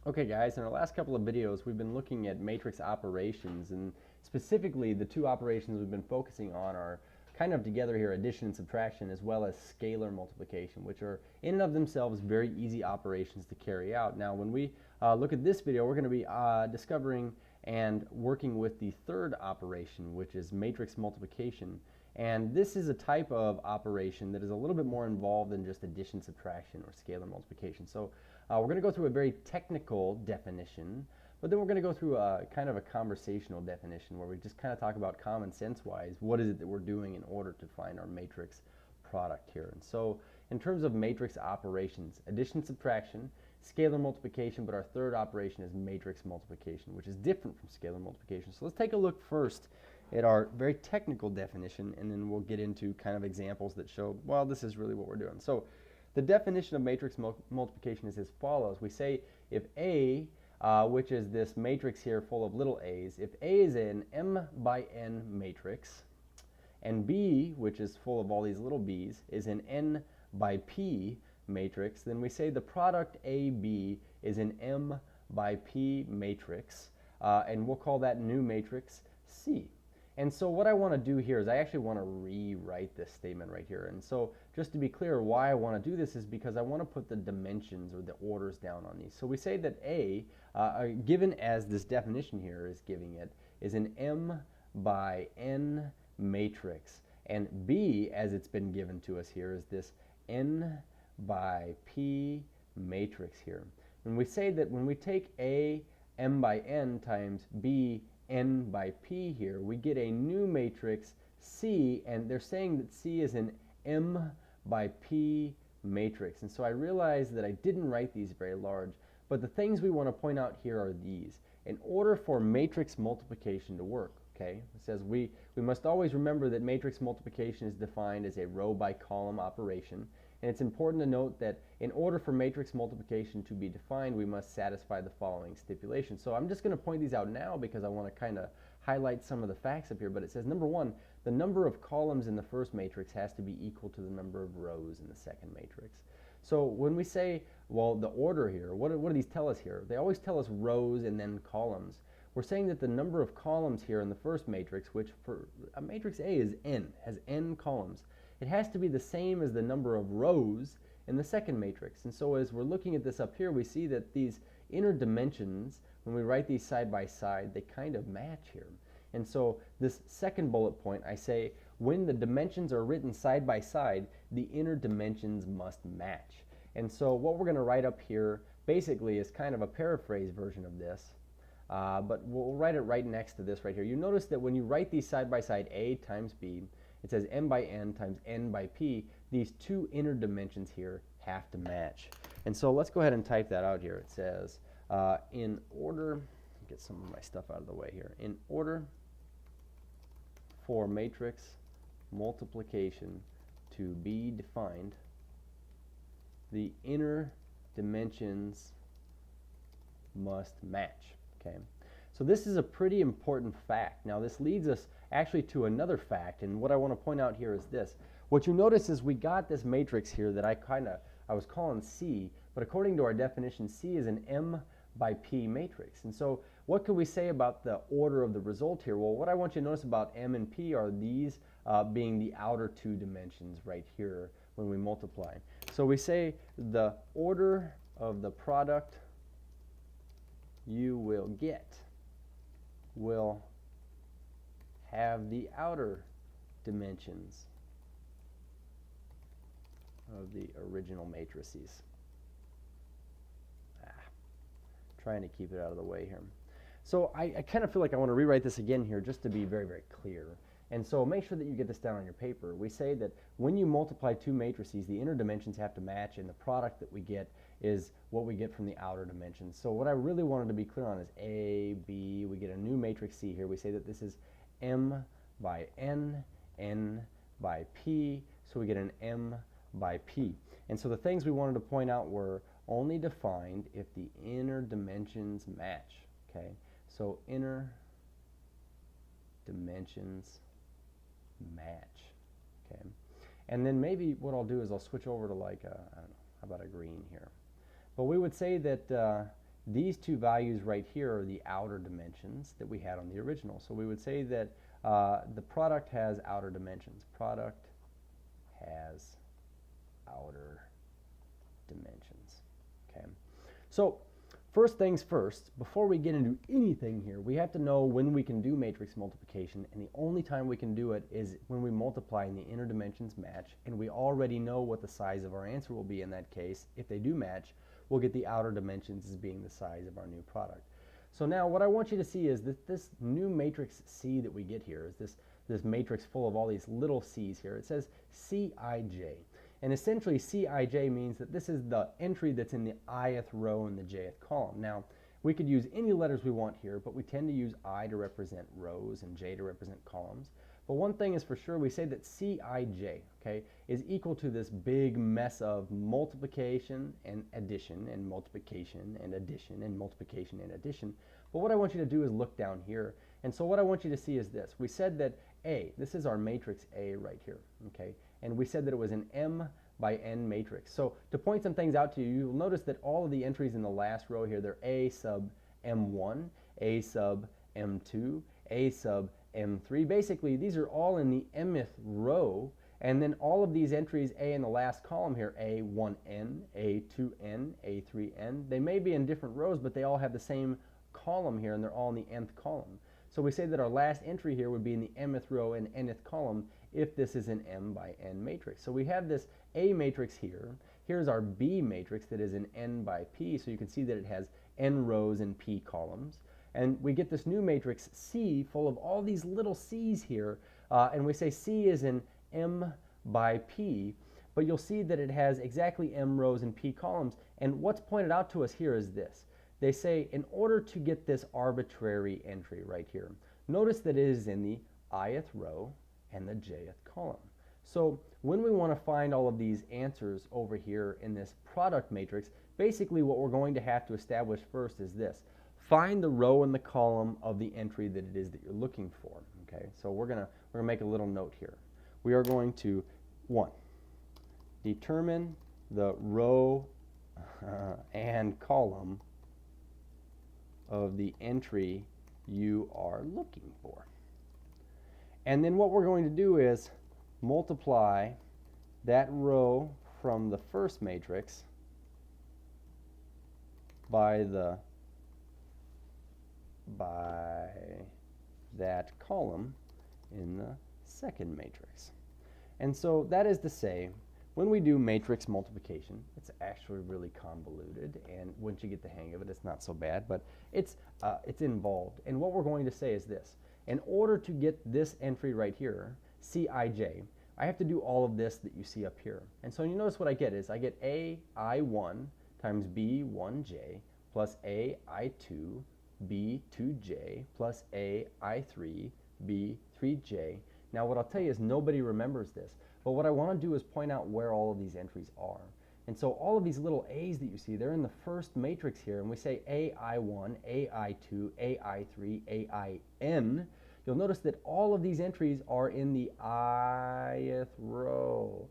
Okay guys, in our last couple of videos we've been looking at matrix operations, and specifically the two operations we've been focusing on are kind of together here, addition and subtraction, as well as scalar multiplication, which are in and of themselves very easy operations to carry out. Now when we look at this video, we're going to be discovering and working with the third operation, which is matrix multiplication. And this is a type of operation that is a little bit more involved than just addition, subtraction, or scalar multiplication. So we're going to go through a very technical definition, but then we're going to go through a kind of a conversational definition where we just kind of talk about common sense-wise, what is it that we're doing in order to find our matrix product here. And so in terms of matrix operations, addition, subtraction, scalar multiplication, but our third operation is matrix multiplication, which is different from scalar multiplication. So let's take a look first at our very technical definition, and then we'll get into kind of examples that show, well, this is really what we're doing. So the definition of matrix multiplication is as follows. We say if A, which is this matrix here full of little a's, if A is an m by n matrix, and B, which is full of all these little b's, is an n by p matrix, then we say the product AB is an m by p matrix, and we'll call that new matrix C. And so what I want to do here is I actually want to rewrite this statement right here. And so just to be clear, why I want to do this is because I want to put the dimensions or the orders down on these. So we say that A, given as this definition here is giving it, is an m by n matrix. And B, as it's been given to us here, is this n by p matrix here. When we say that when we take A m by n times B n by p here, we get a new matrix C, and they're saying that C is an m by p matrix. And so I realized that I didn't write these very large, but the things we want to point out here are these. In order for matrix multiplication to work, okay, it says we must always remember that matrix multiplication is defined as a row by column operation. And it's important to note that in order for matrix multiplication to be defined, we must satisfy the following stipulations. So I'm just going to point these out now because I want to kind of highlight some of the facts up here. But it says, number one, the number of columns in the first matrix has to be equal to the number of rows in the second matrix. So when we say, well, the order here, what do these tell us here? They always tell us rows and then columns. We're saying that the number of columns here in the first matrix, which for a matrix A is n, has n columns, it has to be the same as the number of rows in the second matrix. And so as we're looking at this up here, we see that these inner dimensions, when we write these side by side, they kind of match here. And so this second bullet point, I say, when the dimensions are written side by side, the inner dimensions must match. And so what we're going to write up here basically is kind of a paraphrase version of this, but we'll write it right next to this right here. You notice that when you write these side by side, A times B, it says m by n times n by p. These two inner dimensions here have to match. And so let's go ahead and type that out here. It says, in order, get some of my stuff out of the way here. In order for matrix multiplication to be defined, the inner dimensions must match. Okay. So this is a pretty important fact. Now this leads us actually to another fact, and what I want to point out here is this. What you notice is we got this matrix here that I was calling C, but according to our definition, C is an m by p matrix. And so what can we say about the order of the result here? Well, what I want you to notice about m and p are these being the outer two dimensions right here when we multiply. So we say the order of the product you will get will have the outer dimensions of the original matrices. Trying to keep it out of the way here. So I kind of feel like I want to rewrite this again here just to be very, very clear. And so make sure that you get this down on your paper. We say that when you multiply two matrices, the inner dimensions have to match, and the product that we get is what we get from the outer dimensions. So what I really wanted to be clear on is A, B, we get a new matrix C here. We say that this is m by n, n by p, so we get an m by p. And so the things we wanted to point out were only defined if the inner dimensions match. Okay, so inner dimensions match. Okay, and then maybe what I'll do is I'll switch over to like I don't know, how about a green here? But we would say that these two values right here are the outer dimensions that we had on the original. So we would say that the product has outer dimensions. Product has outer dimensions. Okay. So first things first, before we get into anything here, we have to know when we can do matrix multiplication, and the only time we can do it is when we multiply and the inner dimensions match, and we already know what the size of our answer will be in that case. If they do match, we'll get the outer dimensions as being the size of our new product. So now what I want you to see is that this new matrix C that we get here is this matrix full of all these little c's here. It says Cij. And essentially Cij means that this is the entry that's in the ith row in the jth column. Now, we could use any letters we want here, but we tend to use I to represent rows and J to represent columns. But one thing is for sure, we say that Cij, okay, is equal to this big mess of multiplication and addition and multiplication and addition and multiplication and addition. But what I want you to do is look down here. And so what I want you to see is this. We said that A, this is our matrix A right here, okay? And we said that it was an M by N matrix. So to point some things out to you, you'll notice that all of the entries in the last row here, they're A sub M1, A sub M2, A sub M3. Basically, these are all in the mth row, and then all of these entries A in the last column here, A1N, A2N, A3N, they may be in different rows, but they all have the same column here, and they're all in the nth column. So we say that our last entry here would be in the mth row and nth column if this is an M by N matrix. So we have this A matrix here. Here's our B matrix that is an N by P, so you can see that it has N rows and P columns. And we get this new matrix C full of all these little C's here, and we say C is an M by P, but you'll see that it has exactly M rows and P columns. And what's pointed out to us here is this. They say in order to get this arbitrary entry right here, notice that it is in the ith row and the jth column. So when we want to find all of these answers over here in this product matrix, basically what we're going to have to establish first is this. Find the row and the column of the entry that it is that you're looking for. Okay, so we're gonna make a little note here. We are going to, 1, determine the row and column of the entry you are looking for. And then what we're going to do is multiply that row from the first matrix by that column in the second matrix. And so that is to say, when we do matrix multiplication, it's actually really convoluted, and once you get the hang of it, it's not so bad, but it's involved. And what we're going to say is this. In order to get this entry right here, Cij, I have to do all of this that you see up here. And so you notice what I get is I get AI1 times B1j plus AI2 B2j plus AI3 B3j. Now what I'll tell you is nobody remembers this, but what I want to do is point out where all of these entries are. And so all of these little A's that you see, they're in the first matrix here, and we say AI1, AI2, AI3, AIN. You'll notice that all of these entries are in the ith row,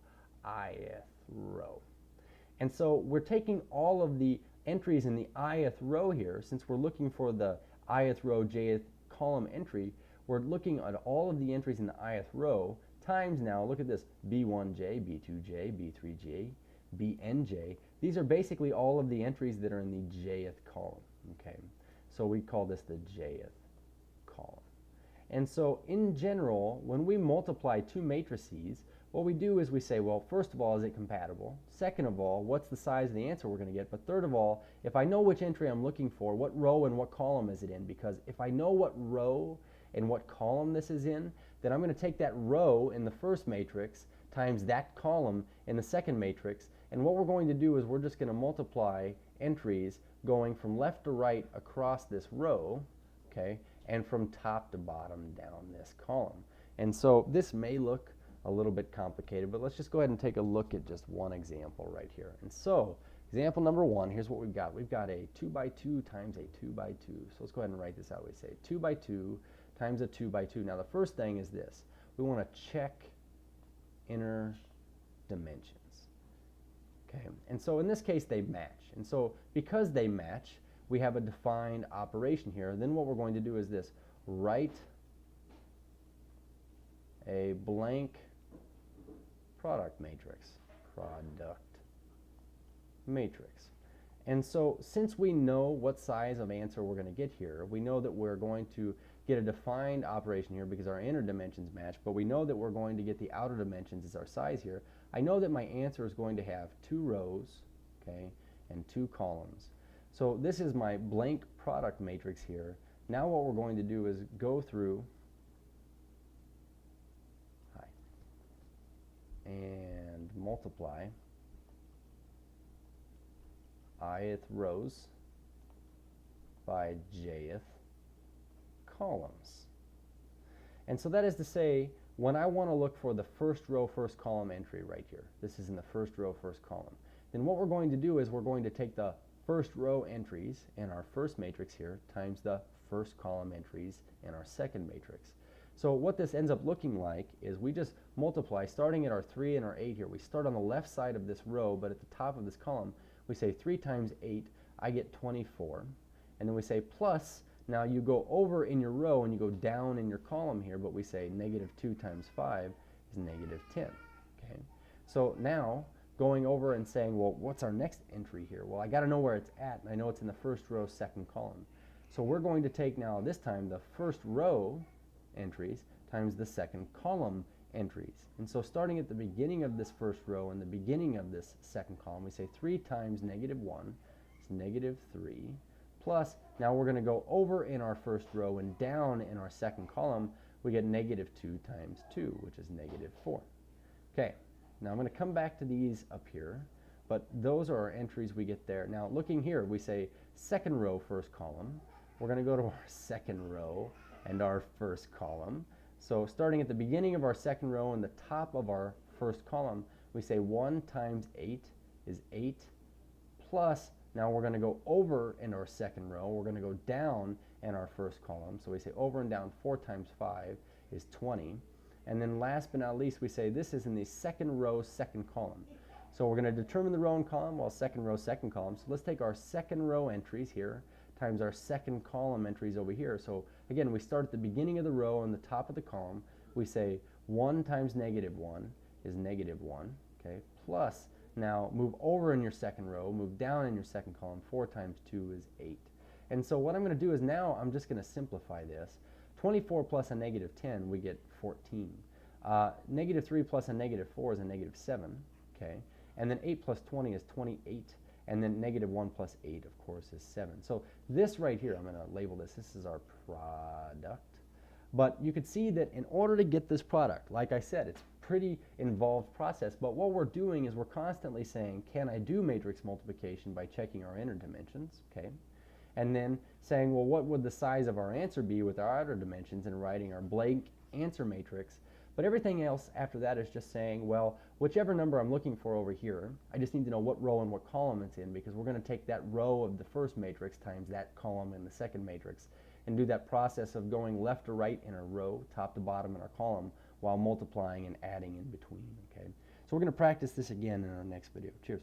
And so we're taking all of the entries in the ith row here, since we're looking for the ith row, jth column entry, we're looking at all of the entries in the ith row, times now, look at this, B1j, B2j, B3j, Bnj. These are basically all of the entries that are in the jth column. Okay, so we call this the jth column. And so in general, when we multiply two matrices, what we do is we say, well, first of all, is it compatible? Second of all, what's the size of the answer we're going to get? But third of all, if I know which entry I'm looking for, what row and what column is it in? Because if I know what row and what column this is in, then I'm going to take that row in the first matrix times that column in the second matrix, and what we're going to do is we're just going to multiply entries going from left to right across this row, okay, and from top to bottom down this column. And so this may look a little bit complicated, but let's just go ahead and take a look at just one example right here. And so example number 1, here's what we've got. We've got a 2 by 2 times a 2 by 2. So let's go ahead and write this out. We say 2 by 2 times a 2 by 2. Now the first thing is this. We want to check inner dimensions. Okay, and so in this case they match. And so because they match, we have a defined operation here. Then what we're going to do is this: write a blank product matrix. And so since we know what size of answer we're going to get here, we know that we're going to get a defined operation here because our inner dimensions match, but we know that we're going to get the outer dimensions as our size here. I know that my answer is going to have 2 rows, okay, and 2 columns. So this is my blank product matrix here. Now what we're going to do is go through and multiply ith rows by jth columns. And so that is to say, when I want to look for the first row, first column entry right here, this is in the first row, first column, then what we're going to do is we're going to take the first row entries in our first matrix here times the first column entries in our second matrix. So what this ends up looking like is we just multiply, starting at our 3 and our 8 here. We start on the left side of this row, but at the top of this column, we say 3 times 8, I get 24. And then we say plus, now you go over in your row and you go down in your column here, but we say negative 2 times 5 is negative 10. Okay? So now, going over and saying, well, what's our next entry here? Well, I got to know where it's at, and I know it's in the first row, second column. So we're going to take now, this time, the first row entries times the second column entries. And so starting at the beginning of this first row and the beginning of this second column, we say 3 times negative 1 is negative 3, plus, now we're going to go over in our first row and down in our second column, we get negative 2 times 2, which is negative 4. Okay, now I'm going to come back to these up here, but those are our entries we get there. Now looking here, we say second row, first column. We're going to go to our second row and our first column. So starting at the beginning of our second row and the top of our first column, we say 1 times 8 is 8, plus, now we're going to go over in our second row, we're going to go down in our first column, so we say over and down 4 times 5 is 20. And then last but not least, we say this is in the second row, second column. So we're going to determine the row and column, well, second row, second column. So let's take our second row entries here times our second column entries over here. So again, we start at the beginning of the row and the top of the column. We say 1 times negative 1 is negative 1, okay, plus, now move over in your second row, move down in your second column, 4 times 2 is 8. And so what I'm going to do is now I'm just going to simplify this. 24 plus a negative 10, we get 14. Negative 3 plus a negative 4 is a negative 7, okay, and then 8 plus 20 is 28. And then negative 1 plus 8, of course, is 7. So this right here, I'm going to label this. This is our product. But you could see that in order to get this product, like I said, it's a pretty involved process. But what we're doing is we're constantly saying, can I do matrix multiplication by checking our inner dimensions? Okay. And then saying, well, what would the size of our answer be with our outer dimensions, and writing our blank answer matrix. But everything else after that is just saying, well, whichever number I'm looking for over here, I just need to know what row and what column it's in, because we're going to take that row of the first matrix times that column in the second matrix and do that process of going left to right in our row, top to bottom in our column, while multiplying and adding in between. Okay? So we're going to practice this again in our next video. Cheers.